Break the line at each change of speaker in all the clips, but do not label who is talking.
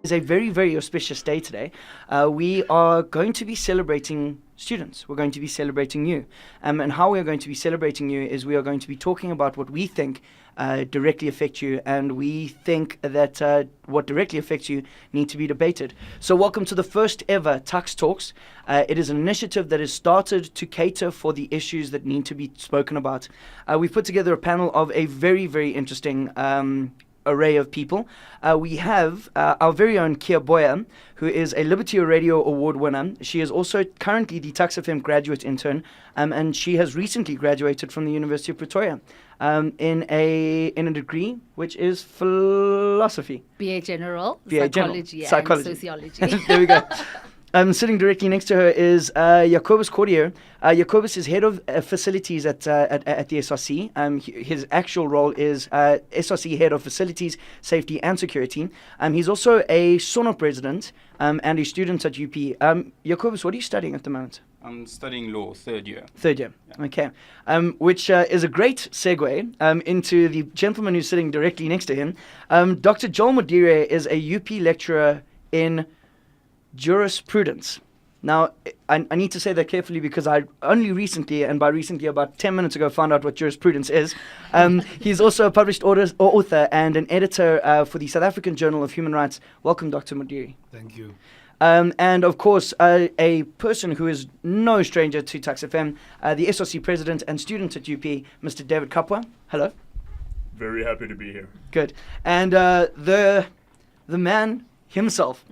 It's a very, very auspicious day today. We are going to be celebrating students. We're going to be celebrating you. And how we are going to be celebrating you is we are going to be talking about what we think directly affect you, and we think that what directly affects you need to be debated. So welcome to the first ever Tuks Talks. It is an initiative that has started to cater for the issues that need to be spoken about. We've put together a panel of a very, very interesting array of people. We have our very own Kia Boya, who is a Liberty Radio Award winner. She is also currently the TuksFm graduate intern, and she has recently graduated from the University of Pretoria in a degree which is philosophy.
BA General,
BA
Psychology,
General.
and Sociology.
There we go. Sitting directly next to her is Jacobus Cordier. Jacobus is head of facilities at the SRC. His actual role is SRC head of facilities, safety and security. He's also a SONOP resident and a student at UP. Jacobus, what are you studying at the moment?
I'm studying law, third year.
Third year,
Yeah.
okay. Which is a great segue into the gentleman who's sitting directly next to him. Dr. Joel Modire is a UP lecturer in jurisprudence. Now, I need to say that carefully because I only recently, and by recently about 10 minutes ago, found out what jurisprudence is. He's also a published author and an editor for the South African Journal of Human Rights. Welcome, Dr. Modiri.
Thank you.
And of course, a person who is no stranger to TuksFM, the SRC president and student at UP, Mr. David Kapwa. Hello.
Very happy to be here.
Good. And the man himself,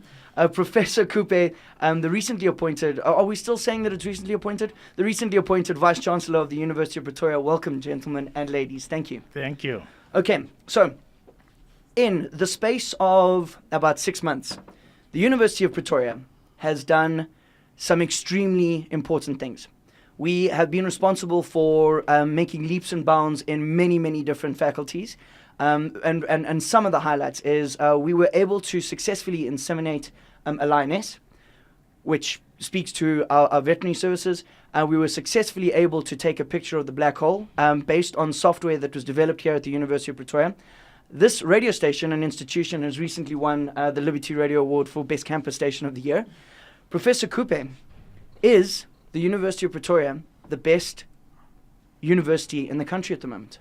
Professor Coupe, the recently appointed, are we still saying that it's recently appointed? The recently appointed Vice Chancellor of the University of Pretoria. Welcome, gentlemen and ladies. Thank you.
Thank you.
Okay, so in the space of about 6 months, the University of Pretoria has done some extremely important things. We have been responsible for making leaps and bounds in many, many different faculties. And some of the highlights is we were able to successfully inseminate a lioness, which speaks to our veterinary services. We were successfully able to take a picture of the black hole based on software that was developed here at the University of Pretoria. This radio station and institution has recently won the Liberty Radio Award for Best Campus Station of the Year. Professor Coupe, is the University of Pretoria the best university in the country at the moment?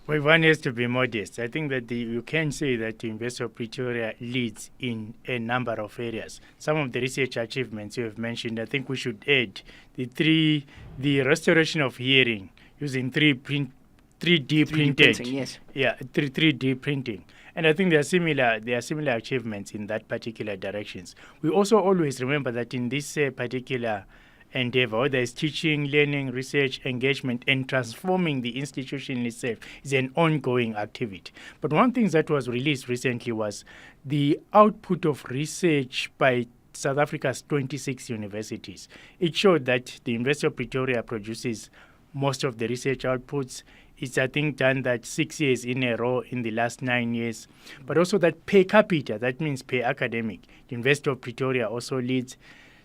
Well, one has to be modest. I think that you can say that the University of Pretoria leads in a number of areas. Some of the research achievements you have mentioned, I think we should add the restoration of hearing using 3D printed.
Printing, yes.
Yeah, 3D printing. And I think there are similar achievements in that particular directions. We also always remember that in this particular endeavor, whether it's teaching, learning, research, engagement, and transforming the institution itself is an ongoing activity. But one thing that was released recently was the output of research by South Africa's 26 universities. It showed that the University of Pretoria produces most of the research outputs. It's, I think, done that 6 years in a row in the last 9 years. But also that per capita, that means per academic, the University of Pretoria also leads.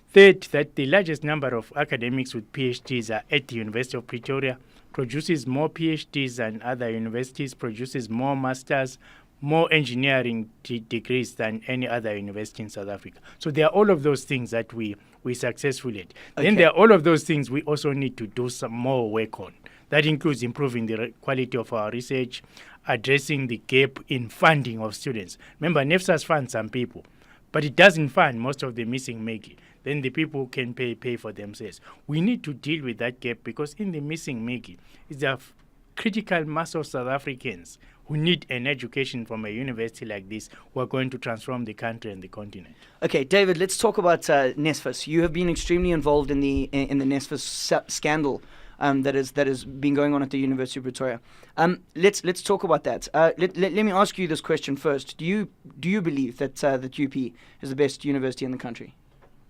Third, that the largest number of academics with PhDs are at the University of Pretoria, produces more PhDs than other universities, produces more masters, more engineering degrees than any other university in South Africa. So there are all of those things that we successfully did.
Okay.
Then there are all of those things we also need to do some more work on. That includes improving the quality of our research, addressing the gap in funding of students. Remember, NEFSAS funds some people, but it doesn't fund most of the missing Maggie. Then the people can pay for themselves. We need to deal with that gap because in the missing Maggie is a critical mass of South Africans who need an education from a university like this who are going to transform the country and the continent. Okay,
David, let's talk about NSFAS. You have been extremely involved in the NSFAS scandal that has been going on at the University of Pretoria. Let's talk about that. Let me ask you this question first. Do you believe that that UP is the best university in the country?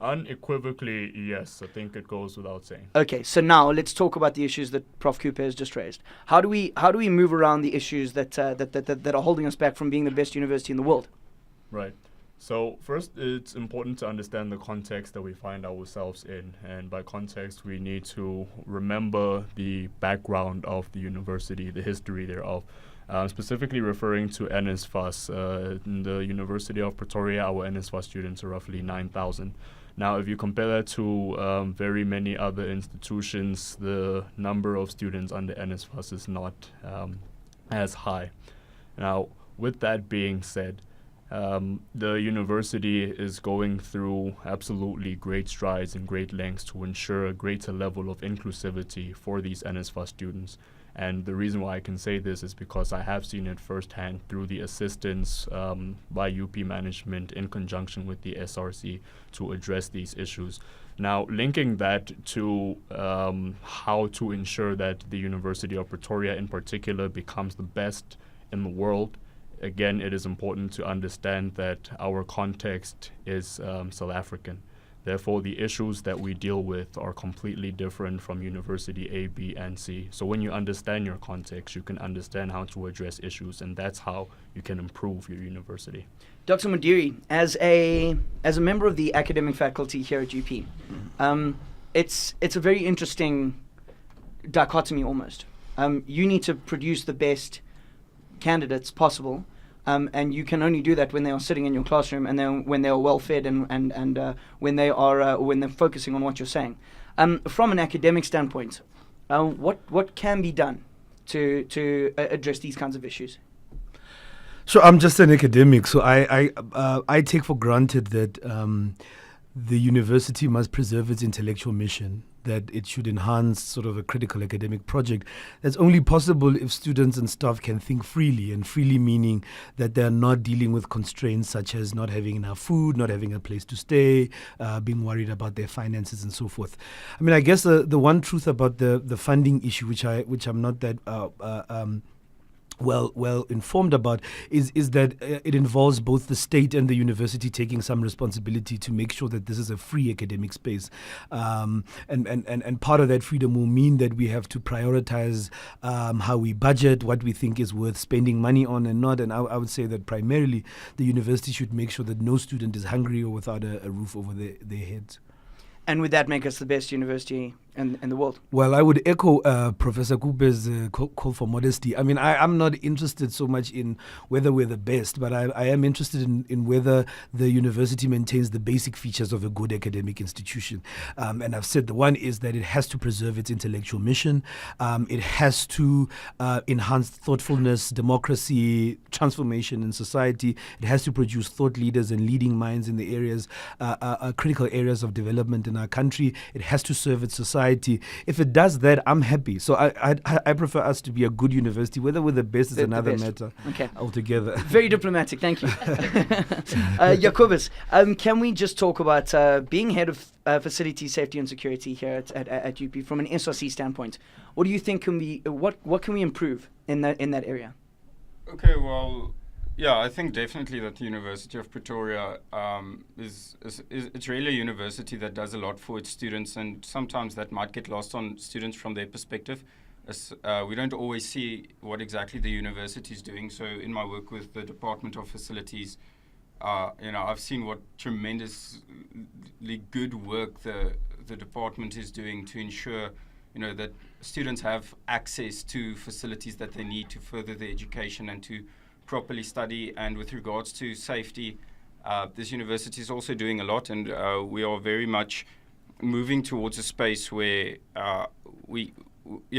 Unequivocally, yes. I think it goes without saying.
Okay, so now let's talk about the issues that Prof. Cooper has just raised. How do we move around the issues that are holding us back from being the best university in the world?
Right. So first, it's important to understand the context that we find ourselves in. And by context, we need to remember the background of the university, the history thereof. specifically referring to NSFAS. In the University of Pretoria, our NSFAS students are roughly 9,000. Now, if you compare that to very many other institutions, the number of students under NSFAS is not as high. Now, with that being said, the university is going through absolutely great strides and great lengths to ensure a greater level of inclusivity for these NSFAS students. And the reason why I can say this is because I have seen it firsthand through the assistance by UP management in conjunction with the SRC to address these issues. Now, linking that to how to ensure that the University of Pretoria in particular becomes the best in the world, again, it is important to understand that our context is South African. Therefore, the issues that we deal with are completely different from University A, B, and C. So when you understand your context, you can understand how to address issues, and that's how you can improve your university.
Dr. Mudiri, as a member of the academic faculty here at UP, it's a very interesting dichotomy almost. You need to produce the best candidates possible, and you can only do that when they are sitting in your classroom and then when they are well fed and when they're focusing on what you're saying. From an academic standpoint, what can be done to address these kinds of issues?
So I'm just an academic, so I take for granted that the university must preserve its intellectual mission, that it should enhance sort of a critical academic project. That's only possible if students and staff can think freely, and freely meaning that they're not dealing with constraints such as not having enough food, not having a place to stay, being worried about their finances and so forth. I mean, I guess the one truth about the funding issue, which I'm not that well informed about, is that it involves both the state and the university taking some responsibility to make sure that this is a free academic space, and part of that freedom will mean that we have to prioritize how we budget, what we think is worth spending money on and not. And I would say that primarily the university should make sure that no student is hungry or without a roof over their heads.
And would that make us the best university in the world?
Well, I would echo Professor Kupe's call for modesty. I mean, I'm not interested so much in whether we're the best, but I am interested in whether the university maintains the basic features of a good academic institution. And I've said the one is that it has to preserve its intellectual mission. It has to enhance thoughtfulness, democracy, transformation in society. It has to produce thought leaders and leading minds in the areas, critical areas of development in our country. It has to serve its society. If it does that, I'm happy. So I prefer us to be a good university. Whether we're the best is another matter altogether.
Very diplomatic, thank you. Jacobus, can we just talk about being head of facility safety and security here at UP from an SRC standpoint? What do you think what can we improve in that area?
Okay, well, yeah, I think definitely that the University of Pretoria is it's really a university that does a lot for its students, and sometimes that might get lost on students from their perspective. As, we don't always see what exactly the university is doing. So in my work with the Department of Facilities, I've seen what tremendously good work the department is doing to ensure that students have access to facilities that they need to further their education and to properly study. And with regards to safety, this university is also doing a lot, and we are very much moving towards a space where we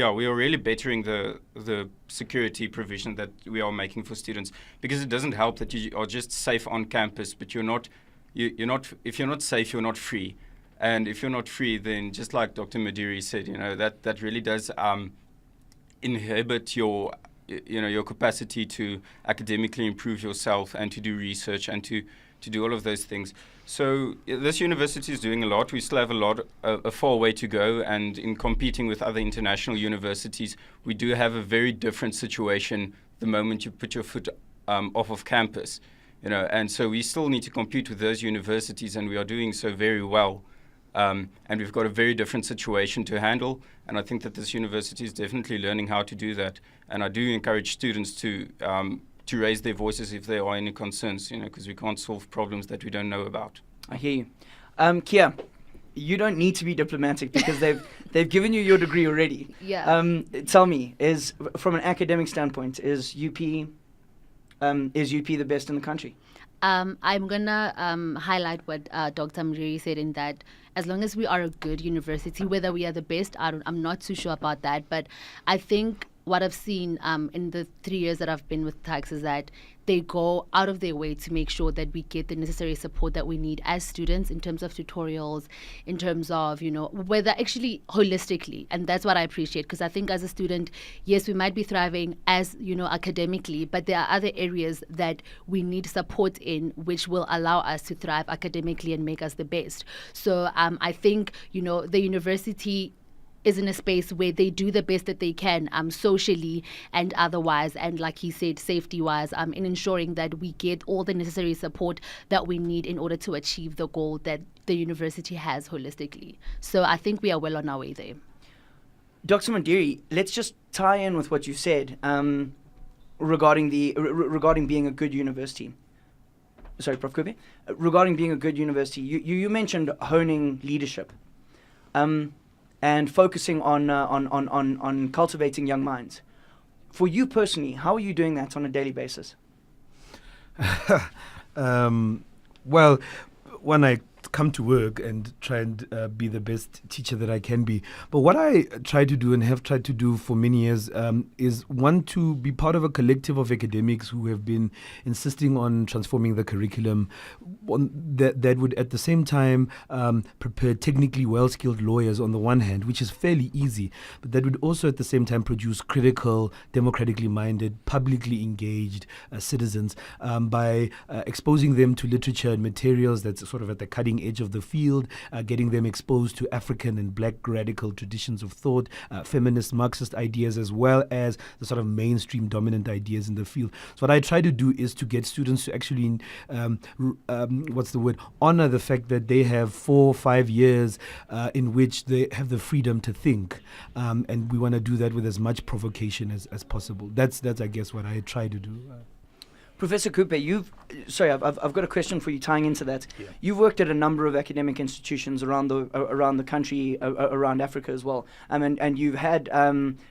are really bettering the security provision that we are making for students, because it doesn't help that you are just safe on campus, but you're not if you're not safe, you're not free. And if you're not free, then just like Dr. Madiri said, that really does inhibit your capacity to academically improve yourself and to do research and to do all of those things. So this university is doing a lot. We still have a far way to go, and in competing with other international universities, we do have a very different situation the moment you put your foot off of campus, and so we still need to compete with those universities, and we are doing so very well. And we've got a very different situation to handle, and I think that this university is definitely learning how to do that. And I do encourage students to raise their voices if there are any concerns, because we can't solve problems that we don't know about.
I hear you. Kia, you don't need to be diplomatic because they've given you your degree already.
Yeah.
Tell me, is from an academic standpoint, is UP the best in the country?
I'm gonna highlight what Dr. Mjiri said, in that as long as we are a good university, whether we are the best, I'm not too sure about that. But I think what I've seen in the 3 years that I've been with Tuks is that they go out of their way to make sure that we get the necessary support that we need as students, in terms of tutorials, in terms of, whether actually holistically. And that's what I appreciate, because I think as a student, yes, we might be thriving as, academically, but there are other areas that we need support in, which will allow us to thrive academically and make us the best. So I think, the university is in a space where they do the best that they can, socially and otherwise, and like he said, safety-wise, in ensuring that we get all the necessary support that we need in order to achieve the goal that the university has holistically. So I think we are well on our way there.
Dr. Mandiri, let's just tie in with what you said regarding being a good university. Sorry, Prof. Kupe. Regarding being a good university, you mentioned honing leadership. And focusing on cultivating young minds. For you personally, how are you doing that on a daily basis?
Well, when I come to work and try and be the best teacher that I can be. But what I try to do and have tried to do for many years is to be part of a collective of academics who have been insisting on transforming the curriculum that would at the same time prepare technically well-skilled lawyers on the one hand, which is fairly easy, but that would also at the same time produce critical, democratically minded, publicly engaged citizens by exposing them to literature and materials that's sort of at the cutting edge of the field, getting them exposed to African and black radical traditions of thought, feminist Marxist ideas, as well as the sort of mainstream dominant ideas in the field. So what I try to do is to get students to actually, honor the fact that they have 4 or 5 years in which they have the freedom to think. And we want to do that with as much provocation as possible. That's I guess, what I try to do.
Professor Kupe, I've got a question for you tying into that.
Yeah.
You've worked at a number of academic institutions around the country, around Africa as well, and you've had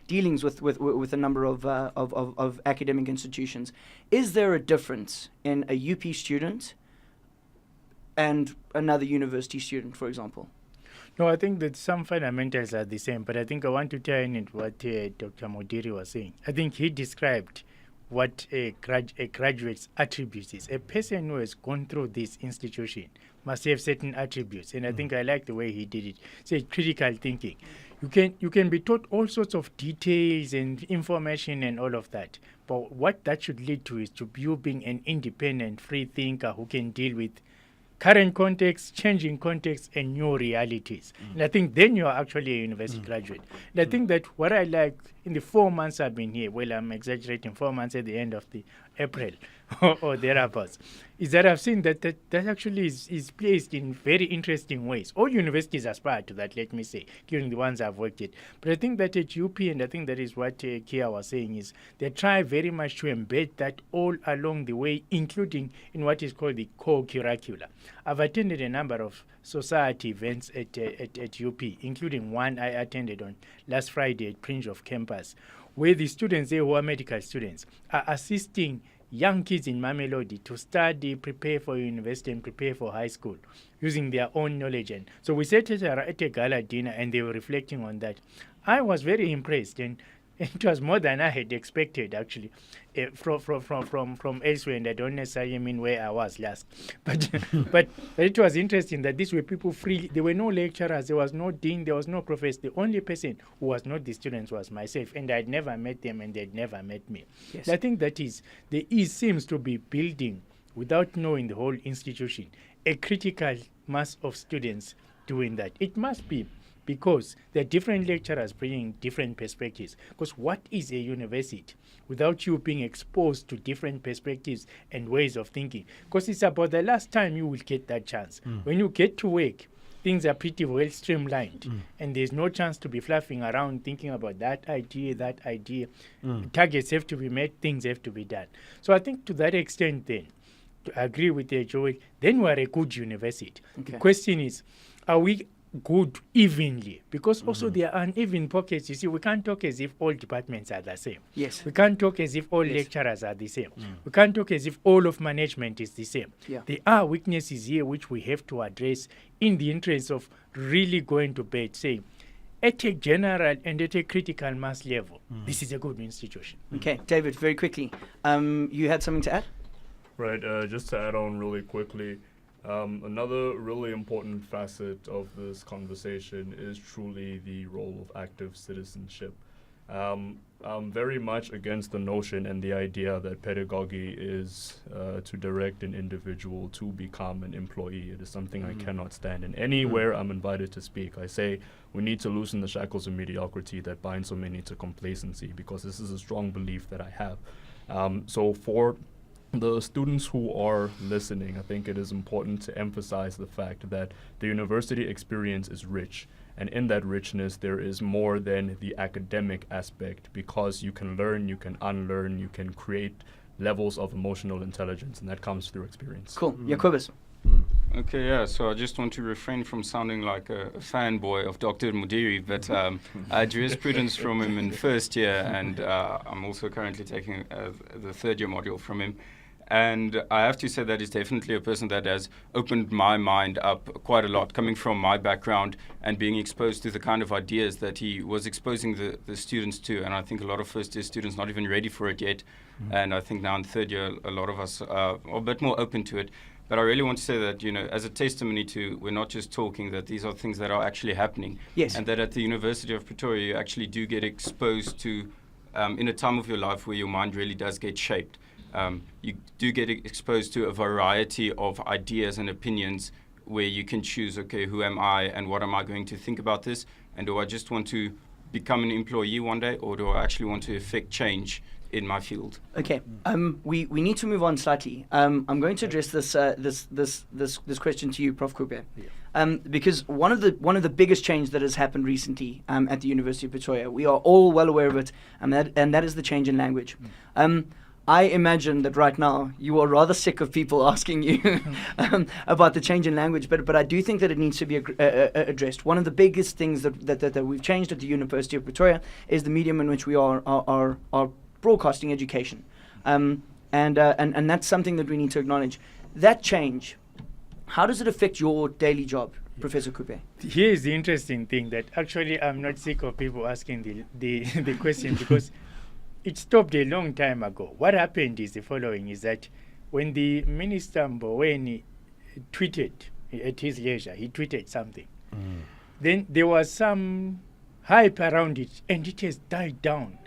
dealings with a number of academic institutions. Is there a difference in a UP student and another university student, for example?
No, I think that some fundamentals are the same, but I think I want to tie in what Dr. Modiri was saying. I think he described what a graduate's attributes is. A person who has gone through this institution must have certain attributes, and I think I like the way he did it. Say critical thinking. You can be taught all sorts of details and information and all of that, but what that should lead to is to you being an independent, free thinker who can deal with current context, changing context, and new realities. And I think then you are actually a university graduate. And I think that what I like in the 4 months I've been here, well, I'm exaggerating, 4 months at the end of the April or thereabouts, is that I've seen that actually is placed in very interesting ways. All universities aspire to that, let me say, including the ones I've worked at. But I think that at UP, and I think that is what Kia was saying, is they try very much to embed that all along the way, including in what is called the core curricula. I've attended a number of society events at UP, including one I attended on last Friday at Prince of Campus, where the students there, who are medical students, are assisting young kids in Mamelodi to study, prepare for university, and prepare for high school using their own knowledge. And so we sat at a gala dinner, and they were reflecting on that. I was very impressed, and it was more than I had expected, actually, from elsewhere, and I don't necessarily mean where I was last. But but it was interesting that these were people free. There were no lecturers, there was no dean, there was no professor. The only person who was not the students was myself, and I'd never met them, and they'd never met me.
Yes.
I think that is, seems to be building, without knowing the whole institution, a critical mass of students doing that. It must be, because there are different lecturers bringing different perspectives. Because what is a university without you being exposed to different perspectives and ways of thinking? Because it's about the last time you will get that chance. When you get to work, things are pretty well streamlined, and there's no chance to be fluffing around thinking about that idea. Targets have to be met, things have to be done. So I think to that extent then, to agree with Joel, then we're a good university.
Okay.
The question is, are we good evenly, because also there are uneven pockets. You see, we can't talk as if all departments are the same.
Yes.
We can't talk as if all lecturers are the same. We can't talk as if all of management is the same.
Yeah.
There are weaknesses here which we have to address in the interest of really going to bed, saying, at a general and at a critical mass level, this is a good institution.
Okay, David, very quickly. You had something to add?
Right, just to add on really quickly, another really important facet of this conversation is truly the role of active citizenship. I'm very much against the notion and the idea that pedagogy is to direct an individual to become an employee. It is something I cannot stand. And anywhere I'm invited to speak, I say we need to loosen the shackles of mediocrity that bind so many to complacency, because this is a strong belief that I have. So for the students who are listening, I think it is important to emphasize the fact that the university experience is rich. And in that richness, there is more than the academic aspect, because you can learn, you can unlearn, you can create levels of emotional intelligence, and that comes through experience.
Cool. Jacobus.
Okay, yeah, so I just want to refrain from sounding like a fanboy of Dr. Mudiri, but I had jurisprudence from him in first year, and I'm also currently taking the third year module from him. And I have to say that he's definitely a person that has opened my mind up quite a lot, coming from my background and being exposed to the kind of ideas that he was exposing the students to. And I think a lot of first-year students not even ready for it yet. And I think now in third year, a lot of us are a bit more open to it. But I really want to say that, you know, as a testimony to, we're not just talking, that these are things that are actually happening.
Yes.
And that at the University of Pretoria, you actually do get exposed to, in a time of your life where your mind really does get shaped. You do get exposed to a variety of ideas and opinions where you can choose, okay, who am I and what am I going to think about this? And do I just want to become an employee one day, or do I actually want to effect change in my field?
Okay, we need to move on slightly. I'm going to address this question to you, Prof. Kupe, because one of the biggest change that has happened recently at the University of Pretoria, we are all well aware of it, and that is the change in language. I imagine that right now you are rather sick of people asking you about the change in language, but I do think that it needs to be addressed. One of the biggest things that we've changed at the University of Pretoria is the medium in which we are broadcasting education, and that's something that we need to acknowledge. That change, how does it affect your daily job, Professor Kupe?
Here is the interesting thing, that actually I'm not sick of people asking the question, because it stopped a long time ago. What happened is the following, is that when the Minister Mboweni tweeted at his leisure, he tweeted something. Then there was some hype around it, and it has died down.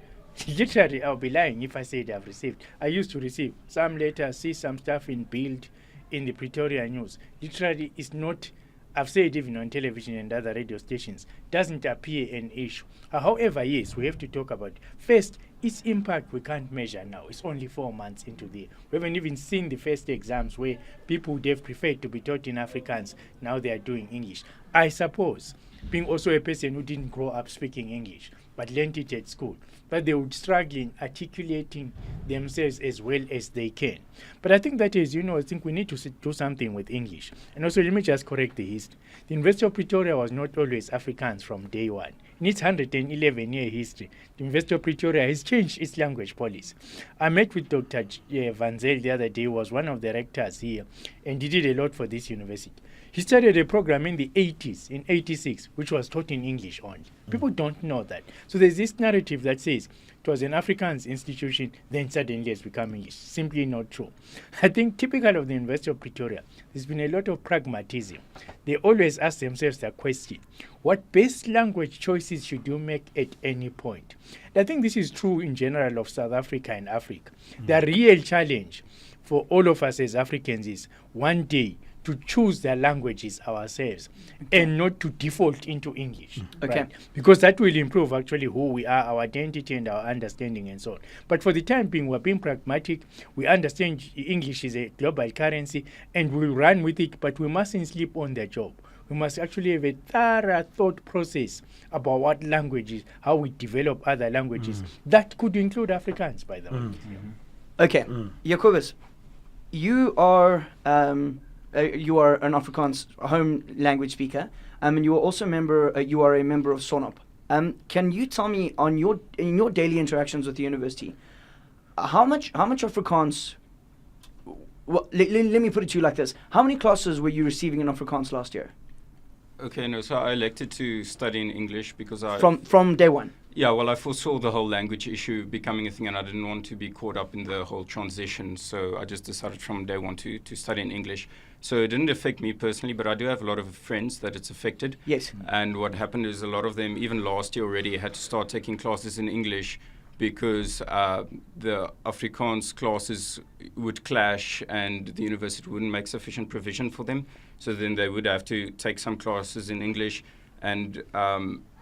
Literally, I'll be lying if I said I've received. I used to receive some letters, see some stuff in Build, in the Pretoria News. Literally, it's not, I've said even on television and other radio stations, doesn't appear an issue. However, yes, we have to talk about it. First, its impact we can't measure now. It's only 4 months into the. We haven't even seen the first exams where people would have preferred to be taught in Afrikaans. Now they are doing English. I suppose, being also a person who didn't grow up speaking English, but learned it at school, but they would struggle in articulating themselves as well as they can. But I think that is, I think we need to do something with English. And also, let me just correct the history. The University of Pretoria was not always Afrikaans from day one. In its 111-year history, the University of Pretoria has changed its language policy. I met with Dr. Van Zyl the other day, who was one of the rectors here, and he did a lot for this university. He started a program in the 80s, in 86, which was taught in English only. People don't know that. So there's this narrative that says it was an Afrikaans institution, then suddenly it's become English. Simply not true. I think typical of the University of Pretoria, there's been a lot of pragmatism. They always ask themselves the question, what best language choices should you make at any point? And I think this is true in general of South Africa and Africa. The real challenge for all of us as Africans is one day to choose their languages ourselves and not to default into English.
Okay.
Right? Because that will improve actually who we are, our identity and our understanding and so on. But for the time being, we're being pragmatic. We understand English is a global currency and we'll run with it, but we mustn't sleep on the job. We must actually have a thorough thought process about what languages, how we develop other languages. That could include Afrikaans, by the way.
Okay, Jacobus, you are you are an Afrikaans home language speaker, and you are also a member. You are a member of SONOP. Can you tell me in your daily interactions with the university, how much Afrikaans? Well, let me put it to you like this: how many classes were you receiving in Afrikaans last year?
Okay, no, so I elected to study in English because
From day one.
Yeah, well, I foresaw the whole language issue becoming a thing, and I didn't want to be caught up in the whole transition. So I just decided from day one to study in English. So it didn't affect me personally, but I do have a lot of friends that it's affected.
Yes.
And what happened is a lot of them, even last year already, had to start taking classes in English because the Afrikaans classes would clash and the university wouldn't make sufficient provision for them. So then they would have to take some classes in English. And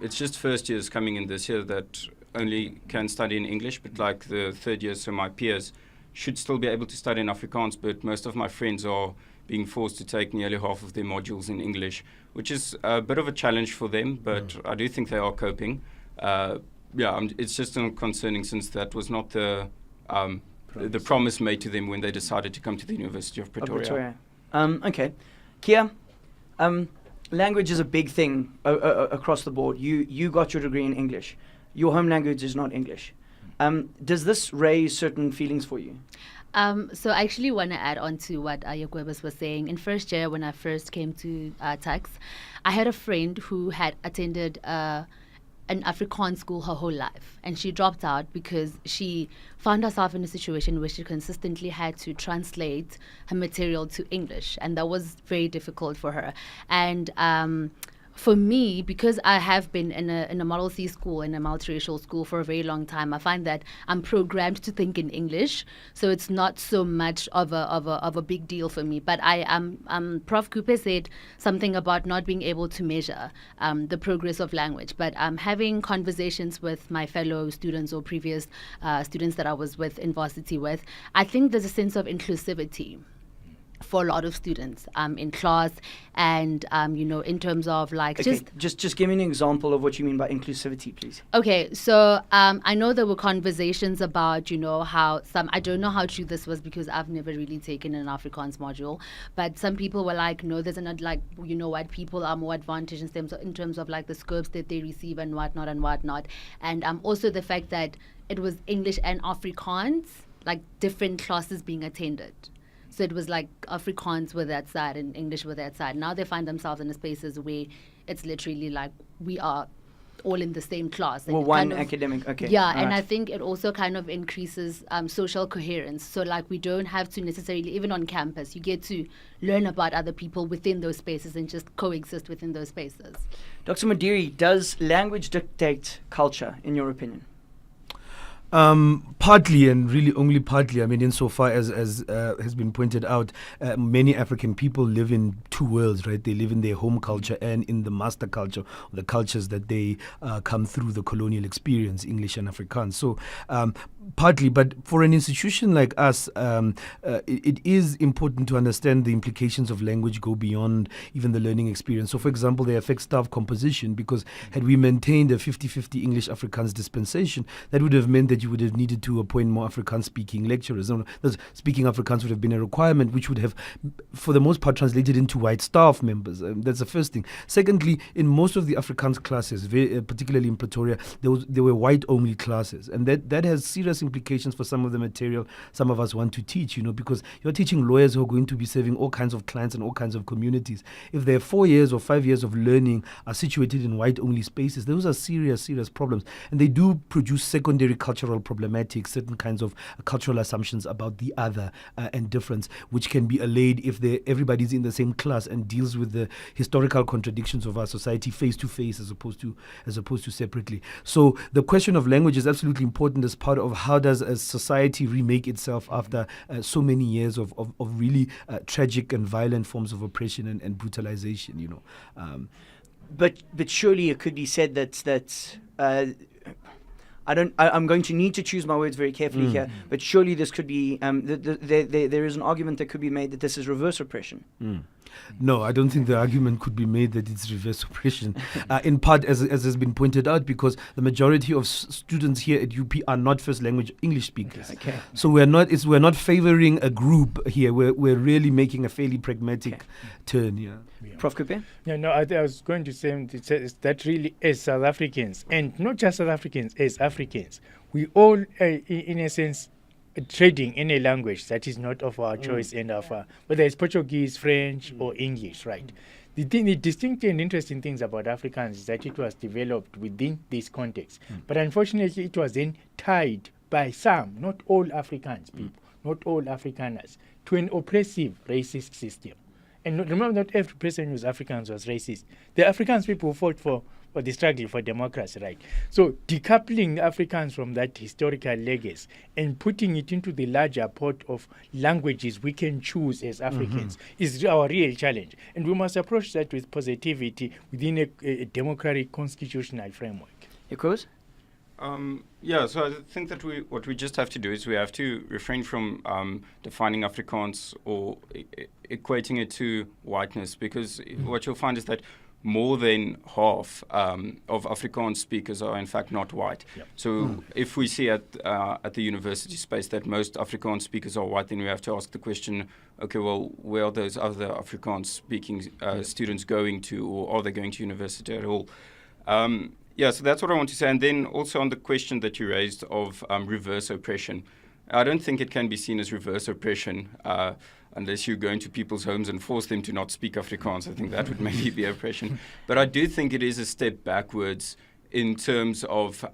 it's just first years coming in this year that only can study in English, but like the third years, so my peers should still be able to study in Afrikaans, but most of my friends are being forced to take nearly half of their modules in English, which is a bit of a challenge for them, but I do think they are coping. It's just concerning since that was not the promise made to them when they decided to come to the University of Pretoria.
Okay. Kia, language is a big thing across the board. You got your degree in English. Your home language is not English. Does this raise certain feelings for you?
So I actually want to add on to what Yakwebus was saying. In first year, when I first came to Tuks, I had a friend who had attended an Afrikaans school her whole life, and she dropped out because she found herself in a situation where she consistently had to translate her material to English, and that was very difficult for her. And for me, because I have been in a Model C school, in a multiracial school for a very long time, I find that I'm programmed to think in English, so it's not so much of a big deal for me. But Prof. Cooper said something about not being able to measure the progress of language. But having conversations with my fellow students or previous students that I was in varsity with, I think there's a sense of inclusivity for a lot of students in class, and in terms of like
just give me an example of what you mean by inclusivity, please.
Okay, so I know there were conversations about how I don't know how true this was because I've never really taken an Afrikaans module, but some people were like, no, there's not, like, white people are more advantaged in terms of like the scopes that they receive and whatnot, and also the fact that it was English and Afrikaans, like different classes being attended. So it was like Afrikaans were that side and English were that side. Now they find themselves in spaces where it's literally like we are all in the same class.
Well, one academic, okay.
Yeah, and I think it also kind of increases social coherence. So like we don't have to necessarily, even on campus, you get to learn about other people within those spaces and just coexist within those spaces.
Dr. Madiri, does language dictate culture, in your opinion?
Partly, and really only partly. I mean, insofar as has been pointed out, many African people live in two worlds, right? They live in their home culture and in the master culture, the cultures that they come through the colonial experience, English and Afrikaans. So partly, but for an institution like us, it is important to understand the implications of language go beyond even the learning experience. So, for example, they affect staff composition, because had we maintained a 50-50 English-Afrikaans dispensation, that would have meant that you would have needed to appoint more Afrikaans-speaking lecturers. Speaking Afrikaans would have been a requirement, which would have, for the most part, translated into white staff members. That's the first thing. Secondly, in most of the Afrikaans classes, particularly in Pretoria, there were white-only classes, and that has serious implications for some of the material some of us want to teach, because you're teaching lawyers who are going to be serving all kinds of clients and all kinds of communities. If their 4 years or 5 years of learning are situated in white-only spaces, those are serious problems, and they do produce secondary cultural problematics, certain kinds of cultural assumptions about the other and difference, which can be allayed if everybody's in the same class and deals with the historical contradictions of our society face to face as opposed to separately. So the question of language is absolutely important as part of how does a society remake itself after so many years of really tragic and violent forms of oppression and brutalization.
But surely it could be said that I'm going to need to choose my words very carefully here. But surely this could be there is an argument that could be made that this is reverse oppression.
No, I don't think the argument could be made that it's reverse oppression. In part, as has been pointed out, because the majority of students here at UP are not first language English speakers.
Okay.
So we're not favoring a group here. We're really making a fairly pragmatic turn. Yeah.
Prof. Kupe?
Yeah, no, I was going to say that really, as South Africans, and not just South Africans, as Africans, we all, in a sense, trading in a language that is not of our choice and of whether it's Portuguese, French, or English, right? The distinct and interesting things about Afrikaans is that it was developed within this context. But unfortunately, it was then tied by some, not all Afrikaans people, not all Afrikaners, to an oppressive racist system. And remember, not every person who's Afrikaans was racist. The Afrikaans people fought for the struggle for democracy, right? So decoupling Afrikaans from that historical legacy and putting it into the larger pot of languages we can choose as Africans is our real challenge. And we must approach that with positivity within a democratic constitutional framework.
Yekos?
So I think that what we just have to do is we have to refrain from defining Afrikaans or equating it to whiteness, because what you'll find is that more than half of Afrikaans speakers are in fact not white.
Yep.
So if we see at the university space that most Afrikaans speakers are white, then we have to ask the question, okay, well, where are those other Afrikaans speaking students going to, or are they going to university at all? So that's what I want to say. And then also on the question that you raised of reverse oppression, I don't think it can be seen as reverse oppression unless you go into people's homes and force them to not speak Afrikaans. I think that would maybe be oppression. But I do think it is a step backwards in terms of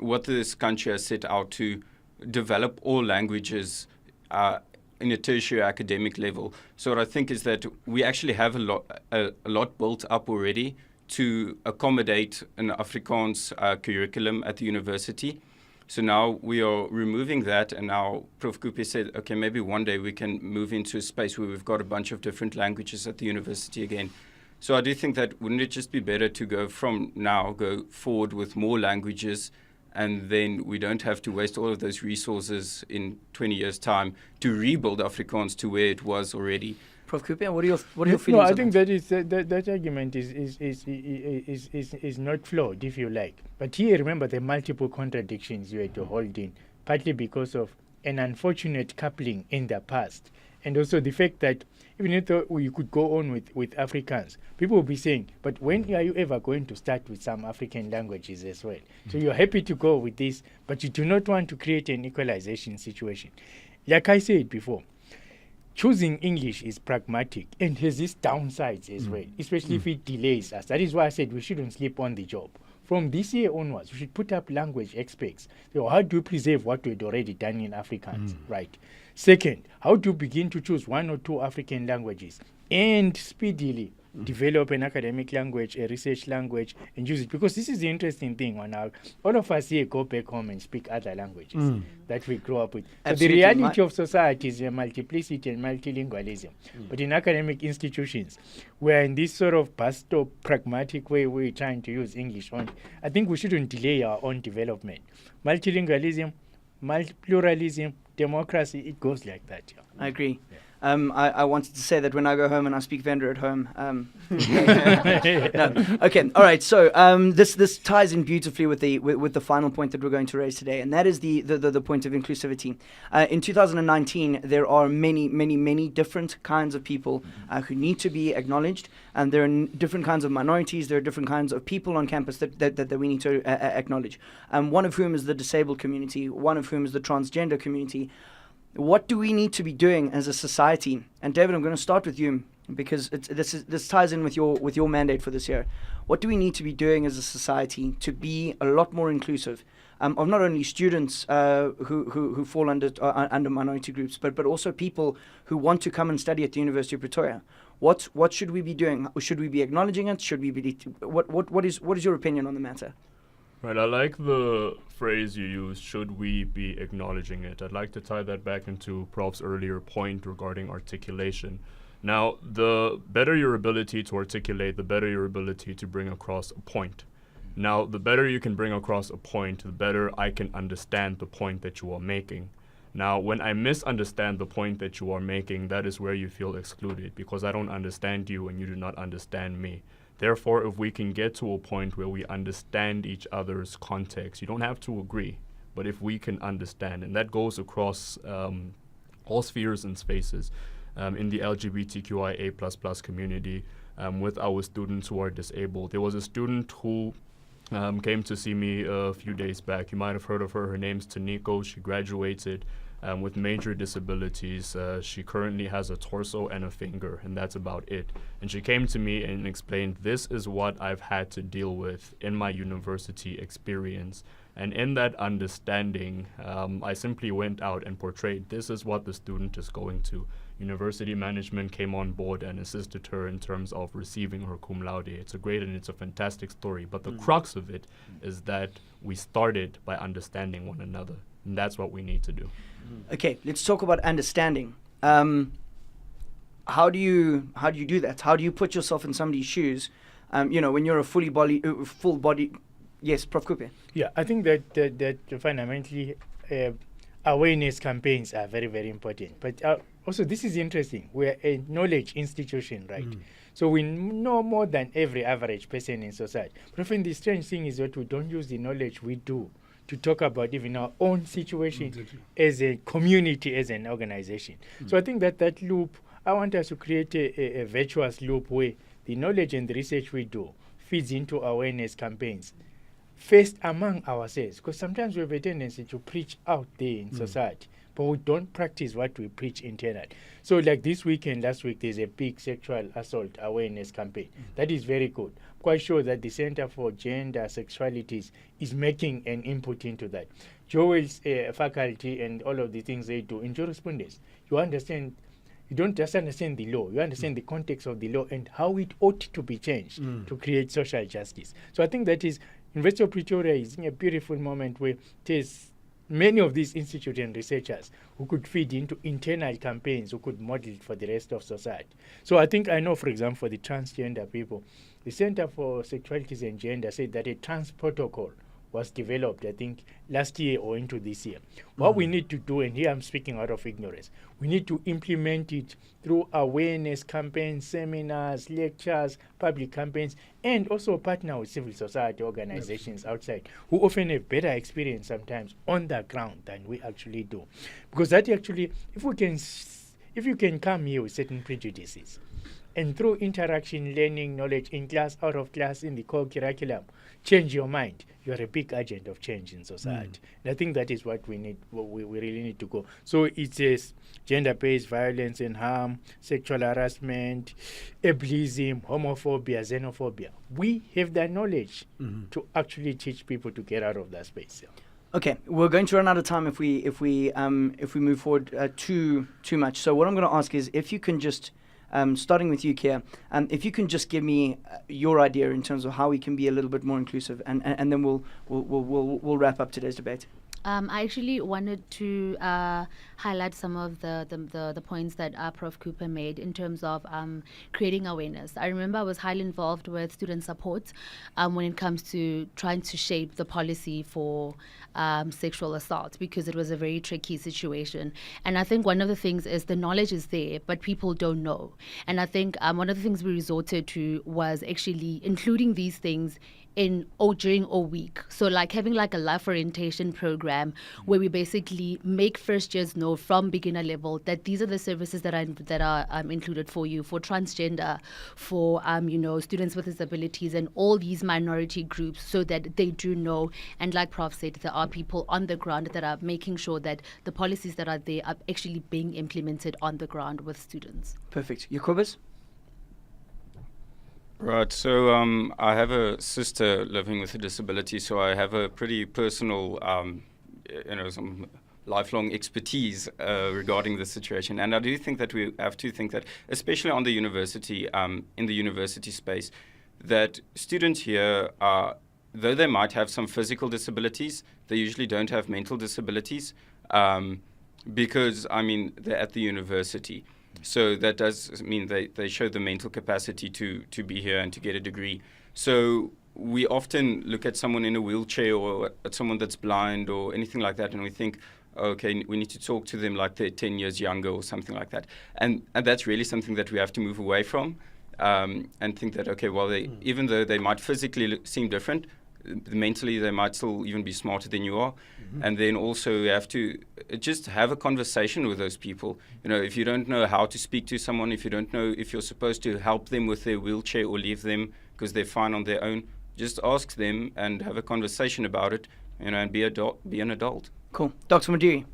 what this country has set out to develop all languages in a tertiary academic level. So what I think is that we actually have a lot built up already to accommodate an Afrikaans curriculum at the university. So now we are removing that, and now Prof. Kupe said, okay, maybe one day we can move into a space where we've got a bunch of different languages at the university again. So I do think that wouldn't it just be better to go forward with more languages, and then we don't have to waste all of those resources in 20 years' time to rebuild Afrikaans to where it was already.
Prof. Kupe, what are your feelings?
No, I
on
think
that?
that argument is not flawed, if you like. But here, remember the multiple contradictions you had to hold in, partly because of an unfortunate coupling in the past, and also the fact that even if you could go on with Afrikaans, people will be saying, but when are you ever going to start with some African languages as well? So you're happy to go with this, but you do not want to create an equalization situation. Like I said before, choosing English is pragmatic and has its downsides as well, especially if it delays us. That is why I said we shouldn't sleep on the job. From this year onwards, we should put up language experts. So how do you preserve what we had already done in Afrikaans, right? Second, how do you begin to choose one or two African languages and speedily develop an academic language, a research language, and use it? Because this is the interesting thing. All of us here go back home and speak other languages that we grow up with. So the reality of society is a multiplicity and multilingualism. But in academic institutions, we're in this sort of bus-stop pragmatic way we're trying to use English only. I think we shouldn't delay our own development. Multilingualism, pluralism, democracy, it goes like that. Yeah.
I agree. I wanted to say that when I go home and I speak Venda at home. No. Okay, all right. So this ties in beautifully with the final point that we're going to raise today, and that is the point of inclusivity. In 2019, there are many different kinds of people who need to be acknowledged, and there are different kinds of minorities. There are different kinds of people on campus that we need to acknowledge. One of whom is the disabled community. One of whom is the transgender community. What do we need to be doing as a society? And David, I'm going to start with you because this ties in with your mandate for this year. What do we need to be doing as a society to be a lot more inclusive of not only students who fall under minority groups, but also people who want to come and study at the University of Pretoria? What should we be doing? Should we be acknowledging it? Should we be what is your opinion on the matter?
Right, I like the phrase you used, should we be acknowledging it? I'd like to tie that back into Prof's earlier point regarding articulation. Now, the better your ability to articulate, the better your ability to bring across a point. Now, the better you can bring across a point, the better I can understand the point that you are making. Now, when I misunderstand the point that you are making, that is where you feel excluded, because I don't understand you and you do not understand me. Therefore, if we can get to a point where we understand each other's context, you don't have to agree, but if we can understand, and that goes across all spheres and spaces, in the LGBTQIA++ community, with our students who are disabled. There was a student who came to see me a few days back. You might have heard of her. Her name's Taniko. She graduated with major disabilities. She currently has a torso and a finger, and that's about it. And she came to me and explained, this is what I've had to deal with in my university experience. And in that understanding, I simply went out and portrayed, this is what the student is going to. University management came on board and assisted her in terms of receiving her cum laude. It's a great and it's a fantastic story, but the crux of it is that we started by understanding one another, and that's what we need to do.
Okay, let's talk about understanding. How do you do that? How do you put yourself in somebody's shoes? When you're a full body. Yes, Prof. Kupe.
Yeah, I think that fundamentally awareness campaigns are very, very important. But also, this is interesting. We're a knowledge institution, right? So we know more than every average person in society. But often the strange thing is that we don't use the knowledge we do to talk about even our own situation as a community, as an organization. So I think that loop, I want us to create a virtuous loop where the knowledge and the research we do feeds into awareness campaigns. First among ourselves, because sometimes we have a tendency to preach out there in society, but we don't practice what we preach internally. So like this weekend, last week, there's a big sexual assault awareness campaign. That is very good. Quite sure that the Center for Gender Sexualities is making an input into that. Joel's faculty and all of the things they do in jurisprudence, you understand. You don't just understand the law, you understand the context of the law and how it ought to be changed to create social justice. So I think that is, University of Pretoria is in a beautiful moment where there's many of these institutes and researchers who could feed into internal campaigns, who could model it for the rest of society. So I think I know, for example, for the transgender people, the Center for Sexualities and Gender said that a trans protocol was developed, I think, last year or into this year. What we need to do, and here I'm speaking out of ignorance, we need to implement it through awareness campaigns, seminars, lectures, public campaigns, and also partner with civil society organizations outside who often have better experience sometimes on the ground than we actually do. Because that actually, if you can come here with certain prejudices, and through interaction, learning, knowledge in class, out of class, in the core curriculum, change your mind. You're a big agent of change in society. And I think that is what we need, we really need to go. So it says gender-based violence and harm, sexual harassment, ableism, homophobia, xenophobia. We have the knowledge to actually teach people to get out of that space. Yeah.
Okay, we're going to run out of time if we move forward too much. So what I'm going to ask is if you can just starting with you, Kia, if you can just give me your idea in terms of how we can be a little bit more inclusive, and then we'll wrap up today's debate.
I actually wanted to highlight some of the points that Prof. Cooper made in terms of creating awareness. I remember I was highly involved with student support when it comes to trying to shape the policy for sexual assault, because it was a very tricky situation. And I think one of the things is the knowledge is there, but people don't know. And I think one of the things we resorted to was actually including these things during a week. So like having like a life orientation program where we basically make first years know from beginner level that these are the services that are included for you, for transgender, for students with disabilities and all these minority groups, so that they do know. And like Prof said, there are people on the ground that are making sure that the policies that are there are actually being implemented on the ground with students.
Perfect. Jacobus?
Right, so I have a sister living with a disability, so I have a pretty personal, some lifelong expertise regarding the situation. And I do think that we have to think that, especially on the university, in the university space, that students here are, though they might have some physical disabilities, they usually don't have mental disabilities because, they're at the university. So that does mean they show the mental capacity to be here and to get a degree. So we often look at someone in a wheelchair or at someone that's blind or anything like that, and we think, okay, we need to talk to them like they're 10 years younger or something like that. And that's really something that we have to move away from, and think that, okay, well, even though they might physically seem different, mentally they might still even be smarter than you are. And then also you have to just have a conversation with those people. If you don't know how to speak to someone, if you don't know if you're supposed to help them with their wheelchair or leave them because they're fine on their own, just ask them and have a conversation about it, and be an adult.
Cool. Dr. Madiri.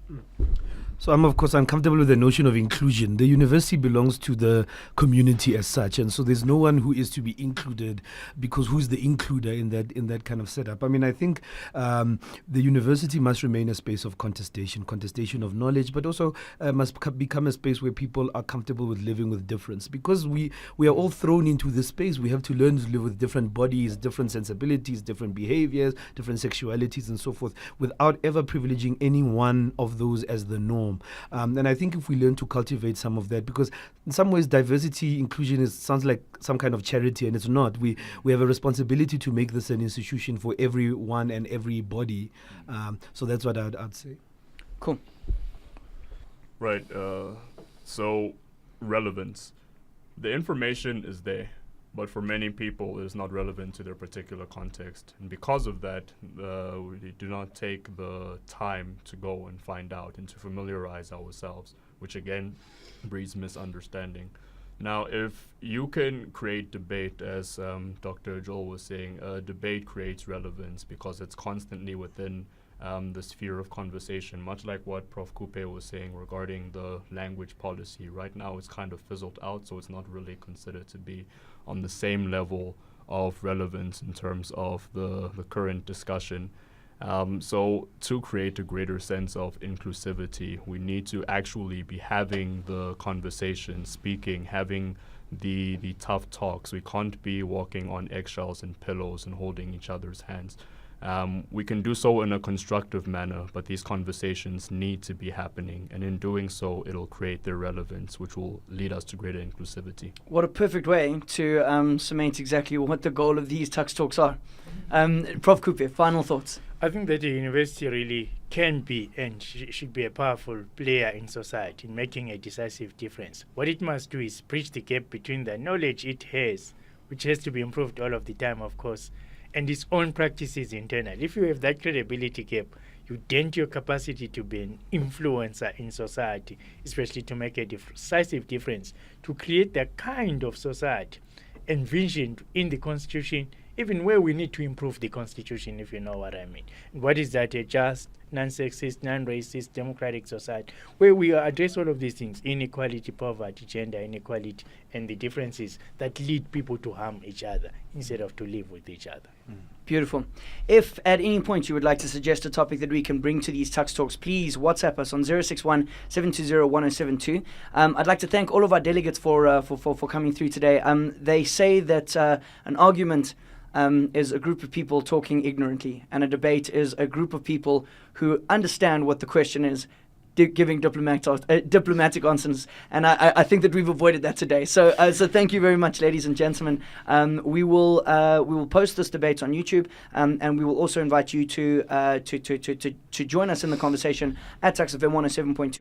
So I'm, of course, uncomfortable with the notion of inclusion. The university belongs to the community as such, and so there's no one who is to be included because who's the includer in that kind of setup. I mean, I think the university must remain a space of contestation of knowledge, but also must become a space where people are comfortable with living with difference. Because we are all thrown into this space, we have to learn to live with different bodies, different sensibilities, different behaviors, different sexualities, and so forth, without ever privileging any one of those as the norm. And I think if we learn to cultivate some of that, because in some ways diversity, inclusion sounds like some kind of charity, and it's not. We have a responsibility to make this an institution for everyone and everybody. So that's what I'd say.
Cool.
Right. So relevance. The information is there, but for many people it is not relevant to their particular context. And because of that, we do not take the time to go and find out and to familiarize ourselves, which again breeds misunderstanding. Now, if you can create debate, as Dr. Joel was saying, debate creates relevance because it's constantly within the sphere of conversation, much like what Prof. Coupe was saying regarding the language policy. Right now it's kind of fizzled out, so it's not really considered to be on the same level of relevance in terms of the current discussion. So to create a greater sense of inclusivity, we need to actually be having the conversation, speaking, having the tough talks. We can't be walking on eggshells and pillows and holding each other's hands. We can do so in a constructive manner, but these conversations need to be happening, and in doing so, it'll create their relevance, which will lead us to greater inclusivity.
What a perfect way to cement exactly what the goal of these Tuks Talks are. Prof. Coupe, final thoughts.
I think that the university really can be and should be a powerful player in society in making a decisive difference. What it must do is bridge the gap between the knowledge it has, which has to be improved all of the time, of course, and its own practices internal. If you have that credibility gap, you dent your capacity to be an influencer in society, especially to make a decisive difference, to create the kind of society envisioned in the Constitution, even where we need to improve the Constitution, if you know what I mean. And what is that? A just, non-sexist, non-racist, democratic society, where we address all of these things: inequality, poverty, gender inequality, and the differences that lead people to harm each other instead of to live with each other.
Beautiful. If at any point you would like to suggest a topic that we can bring to these Tuks Talks, please WhatsApp us on 061 720 1072. I'd like to thank all of our delegates for coming through today. They say that an argument is a group of people talking ignorantly, and a debate is a group of people who understand what the question is, giving diplomatic answers, and I think that we've avoided that today. So thank you very much, ladies and gentlemen. We will post this debate on YouTube, and we will also invite you to join us in the conversation at TuksFM 107.2.